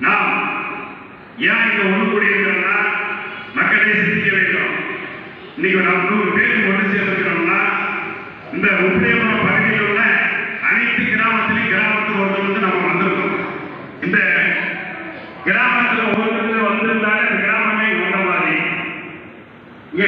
நாம் ஏன் இங்க ஒன்று கூடியிருக்கிறோம்னா மக்களே சிந்திக்க வேண்டும். இன்னைக்கு நாம் 100 பேருக்கு ஒன்று சேர்ந்திருக்கிறோம்னா இந்த உப்பிலியபுரம் பகுதியில் உள்ள அனைத்து கிராமத்திலும் கிராமத்துக்கு ஒருத்தர் நம்ம வந்திருக்கோம். இந்த கிராமத்தில் ஒருத்தர் வந்திருந்தாலே அந்த கிராமமே கொண்ட மாதிரி இங்கே